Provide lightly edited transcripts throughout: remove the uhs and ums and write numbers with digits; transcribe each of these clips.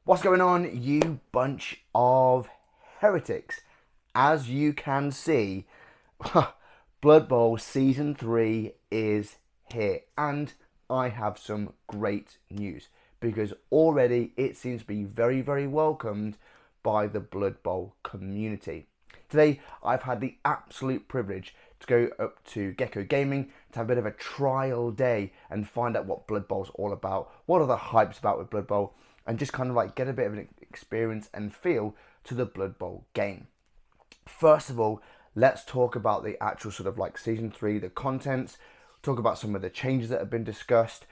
What's going on, you bunch of heretics? As you can see, Blood Bowl Season 3 is here. And I have some great news because already it seems to be very, very welcomed by the Blood Bowl community. Today, I've had the absolute privilege to go up to Gecko Gaming to have a bit of a trial day and find out what Blood Bowl's all about, what are the hypes about with Blood Bowl, and just kind of like get a bit of an experience and feel to the Blood Bowl game. First of all, let's talk about the actual sort of like Season 3, the contents, talk about some of the changes that have been discussed,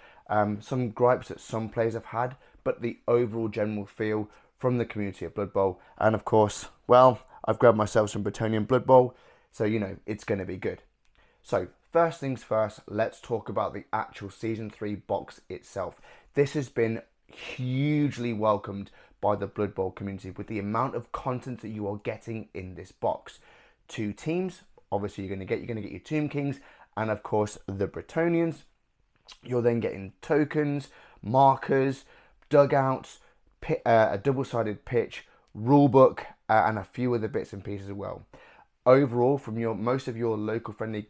some gripes that some players have had, but the overall general feel from the community of Blood Bowl. And of course, well, I've grabbed myself some Bretonian Blood Bowl, so you know, it's going to be good. So first things first, let's talk about the actual Season 3 box itself. This has been hugely welcomed by the Blood Bowl community with the amount of content that you are getting in this box. 2 teams, obviously you're going to get your Tomb Kings, and of course the Bretonians. You're then getting tokens, markers, dugouts, a double-sided pitch, rulebook, and a few other bits and pieces as well. Overall, from most of your local friendly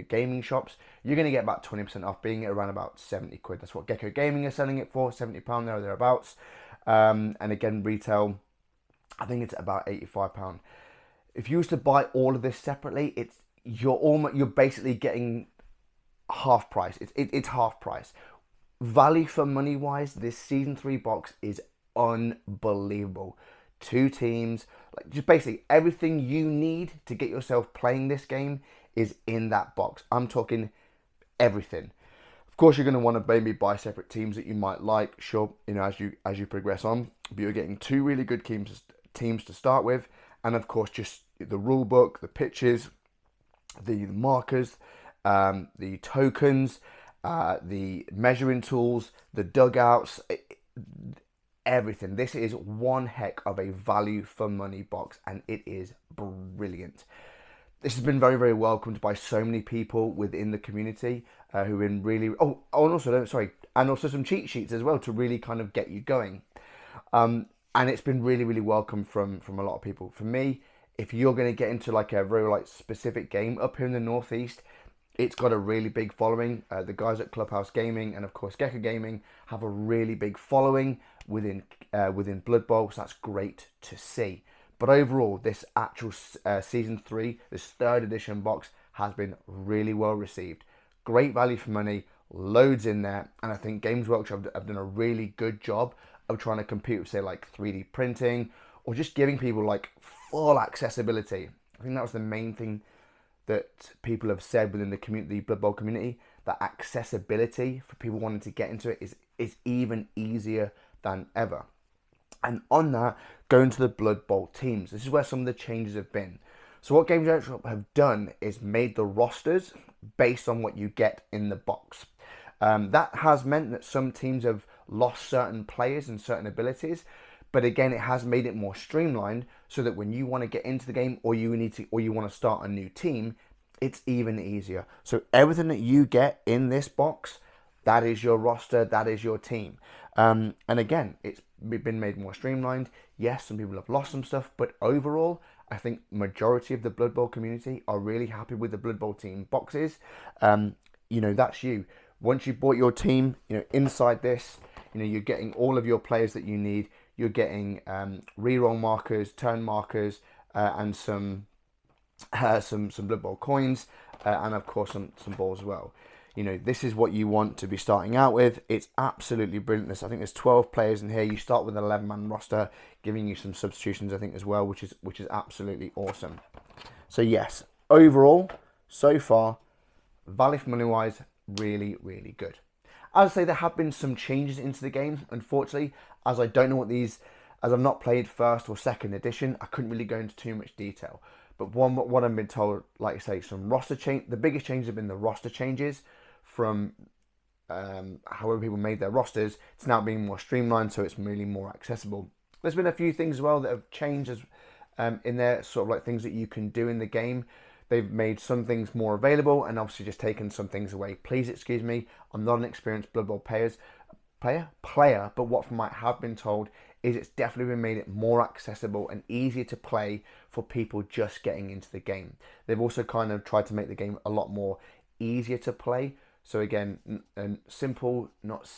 gaming shops, you're going to get about 20% off, being around about 70 quid. That's what Gecko Gaming is selling it for, £70 there or thereabouts. And again, retail, I think it's about £85. If you was to buy all of this separately, you're basically getting half price. It's half price. Value for money wise, this Season 3 box is unbelievable. 2 teams, like just basically everything you need to get yourself playing this game is in that box. I'm talking everything. Of course, you're going to want to maybe buy separate teams that you might like. Sure, as you progress on, but you're getting 2 really good teams to start with, and of course, just the rule book, the pitches, the markers, the tokens, the measuring tools, the dugouts. Everything. This is one heck of a value for money box, and it is brilliant. This has been very, very welcomed by so many people within the community who've been really. Oh, and also some cheat sheets as well to really kind of get you going. And it's been really, really welcome from a lot of people. For me, if you're going to get into like a very specific game up here in the Northeast, it's got a really big following. The guys at Clubhouse Gaming and of course Gecko Gaming have a really big following within Blood Bowl, so that's great to see. But overall, this actual Season 3, this 3rd edition box, has been really well received. Great value for money, loads in there, and I think Games Workshop have done a really good job of trying to compete with, say, like 3D printing, or just giving people like full accessibility. I think that was the main thing that people have said within the community, the Blood Bowl community, that accessibility for people wanting to get into it is even easier than ever. And on that, going to the Blood Bowl teams. This is where some of the changes have been. So what Games Workshop have done is made the rosters based on what you get in the box. That has meant that some teams have lost certain players and certain abilities, but again, it has made it more streamlined so that when you want to get into the game or you want to start a new team, it's even easier. So everything that you get in this box, that is your roster, that is your team. And again, it's been made more streamlined. Yes, some people have lost some stuff, but overall, I think majority of the Blood Bowl community are really happy with the Blood Bowl team boxes. That's you. Once you bought your team, inside this, you're getting all of your players that you need. You're getting reroll markers, turn markers, and some Blood Bowl coins, and of course some balls as well. This is what you want to be starting out with. It's absolutely brilliant. I think there's 12 players in here. You start with an 11-man roster, giving you some substitutions, I think, as well, which is absolutely awesome. So yes, overall, so far, value for money wise, really, really good. As I say, there have been some changes into the game, unfortunately, as I don't know what these, as I've not played 1st or 2nd edition, I couldn't really go into too much detail. But what I've been told, like I say, some roster change. The biggest changes have been the roster changes from however people made their rosters. It's now being more streamlined, so it's really more accessible. There's been a few things as well that have changed in there, sort of like things that you can do in the game. They've made some things more available and obviously just taken some things away. Please excuse me, I'm not an experienced Blood Bowl player, but what from what I have been told is it's definitely made it more accessible and easier to play for people just getting into the game. They've also kind of tried to make the game a lot more easier to play. So again, simple, not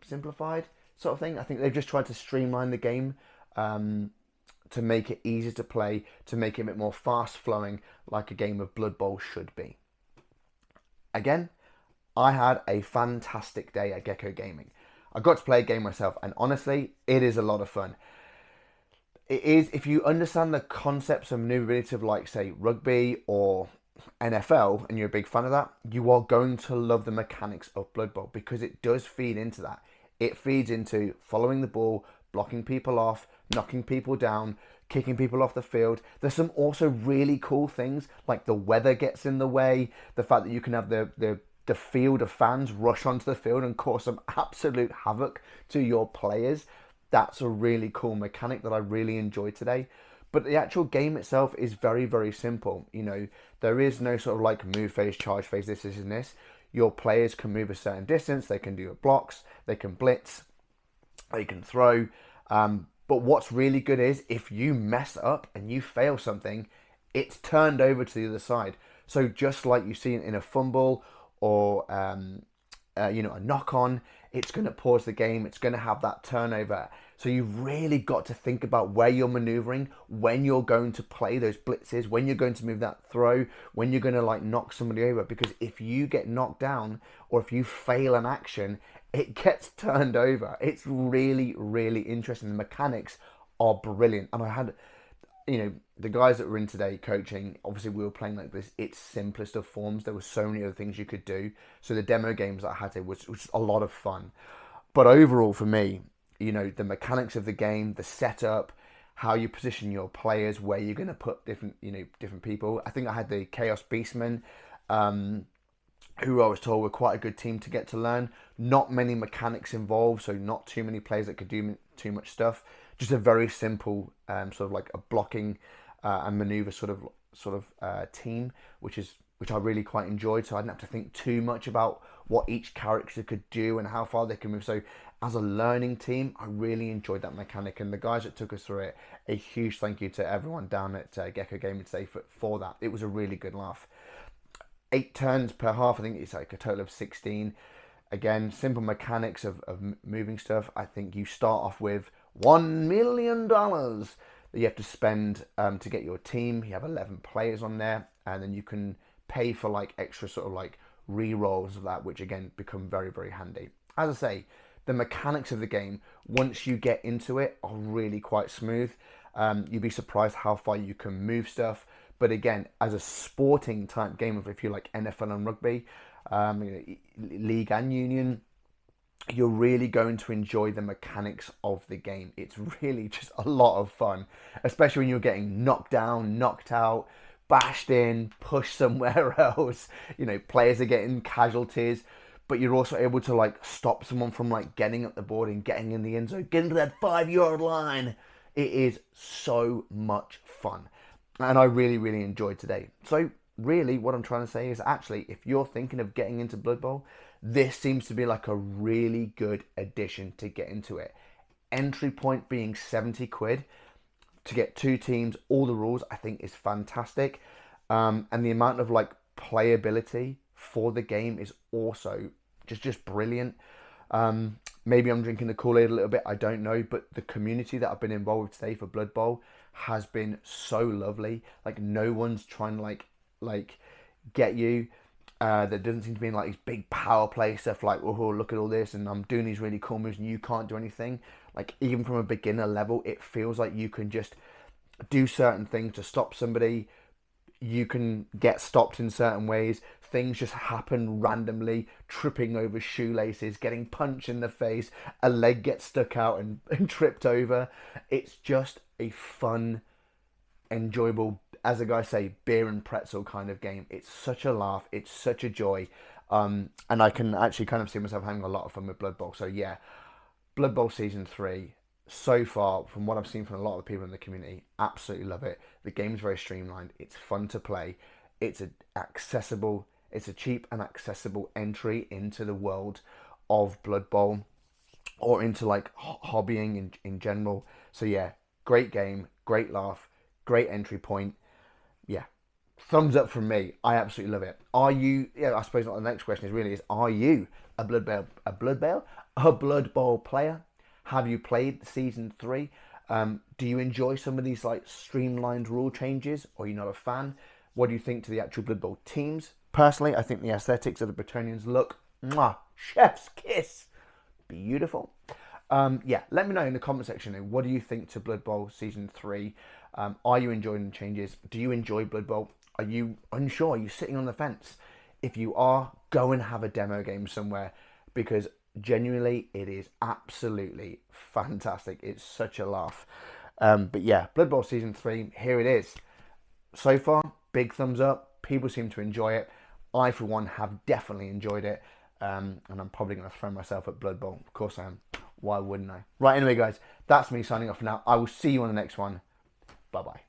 simplified sort of thing. I think they've just tried to streamline the game to make it easier to play, to make it a bit more fast flowing, like a game of Blood Bowl should be. Again, I had a fantastic day at Gecko Gaming. I got to play a game myself, and honestly, it is a lot of fun. It is, if you understand the concepts of maneuverability of, like, say, rugby or NFL, and you're a big fan of that, you are going to love the mechanics of Blood Bowl, because it does feed into that. It feeds into following the ball, blocking people off, knocking people down, kicking people off the field. There's some also really cool things, like the weather gets in the way, the fact that you can have the field of fans rush onto the field and cause some absolute havoc to your players. That's a really cool mechanic that I really enjoyed today. But the actual game itself is very, very simple. You know, there is no sort of like move phase, charge phase, this, and this. Your players can move a certain distance, they can do blocks, they can blitz, they can throw. But what's really good is if you mess up and you fail something, it's turned over to the other side. So just like you see in a fumble or you know, a knock on, it's going to pause the game. It's going to have that turnover. So you've really got to think about where you're maneuvering, when you're going to play those blitzes, when you're going to move that throw, when you're going to like knock somebody over. Because if you get knocked down or if you fail an action, it gets turned over. It's really, really interesting. The mechanics are brilliant. And I had, you know, the guys that were in today coaching, obviously we were playing like this, its simplest of forms. There were so many other things you could do. So the demo games that I had today was a lot of fun. But overall for me, you know, the mechanics of the game, the setup, how you position your players, where you're going to put different, you know, different people. I think I had the Chaos Beastmen, who I was told were quite a good team to get to learn. Not many mechanics involved, so not too many players that could do too much stuff. Just a very simple sort of like a blocking and maneuver sort of team, which I really quite enjoyed. So I didn't have to think too much about what each character could do and how far they can move. So as a learning team, I really enjoyed that mechanic. And the guys that took us through it, a huge thank you to everyone down at Gecko Gaming today for that. It was a really good laugh. 8 turns per half. I think it's like a total of 16. Again, simple mechanics of moving stuff. I think you start off with $1 million that you have to spend to get your team. You have 11 players on there, and then you can pay for like extra sort of like re-rolls of that, which again become very, very handy. As I say, the mechanics of the game, once you get into it, are really quite smooth. You'd be surprised how far you can move stuff. But again, as a sporting type game of, if you like NFL and rugby, you know, league and union, you're really going to enjoy the mechanics of the game. It's really just a lot of fun, especially when you're getting knocked down, knocked out, bashed in, pushed somewhere else. You know, players are getting casualties, but you're also able to like stop someone from like getting up the board and getting in the end zone, getting to that 5-yard line. It is so much fun. And I really, really enjoyed today. So really what I'm trying to say is actually, if you're thinking of getting into Blood Bowl, this seems to be like a really good addition to get into it. Entry point being 70 quid to get 2 teams, all the rules, I think is fantastic. And the amount of like playability for the game is also just brilliant. Maybe I'm drinking the Kool-Aid a little bit, I don't know, but the community that I've been involved with today for Blood Bowl has been so lovely. Like no one's trying to like get you. There doesn't seem to be like these big power play stuff like, oh, look at all this and I'm doing these really cool moves and you can't do anything. Like even from a beginner level, it feels like you can just do certain things to stop somebody. You can get stopped in certain ways. Things just happen randomly, tripping over shoelaces, getting punched in the face, a leg gets stuck out and tripped over. It's just a fun, enjoyable, as the guys say, beer and pretzel kind of game. It's such a laugh. It's such a joy. And I can actually kind of see myself having a lot of fun with Blood Bowl. So yeah, Blood Bowl Season 3, so far, from what I've seen from a lot of the people in the community, absolutely love it. The game's very streamlined. It's fun to play. It's a cheap and accessible entry into the world of Blood Bowl. or into like hobbying in general. So yeah, great game, great laugh, great entry point. Yeah, thumbs up from me. I absolutely love it. Are you? Yeah, I suppose the next question is really is: Are you a Blood Bowl player? Have you played season 3? Do you enjoy some of these like streamlined rule changes, or are you not a fan? What do you think to the actual Blood Bowl teams? Personally, I think the aesthetics of the Bretonians look mwah, chef's kiss, beautiful. Yeah, let me know in the comment section. What do you think to Blood Bowl season 3? Are you enjoying the changes? Do you enjoy Blood Bowl? Are you unsure? Are you sitting on the fence? If you are, go and have a demo game somewhere, because genuinely it is absolutely fantastic. It's such a laugh. But yeah, Blood Bowl season 3, here it is. So far, big thumbs up. People seem to enjoy it. I, for one, have definitely enjoyed it. And I'm probably going to throw myself at Blood Bowl. Of course I am. Why wouldn't I? Right, anyway, guys, that's me signing off for now. I will see you on the next one. Bye-bye.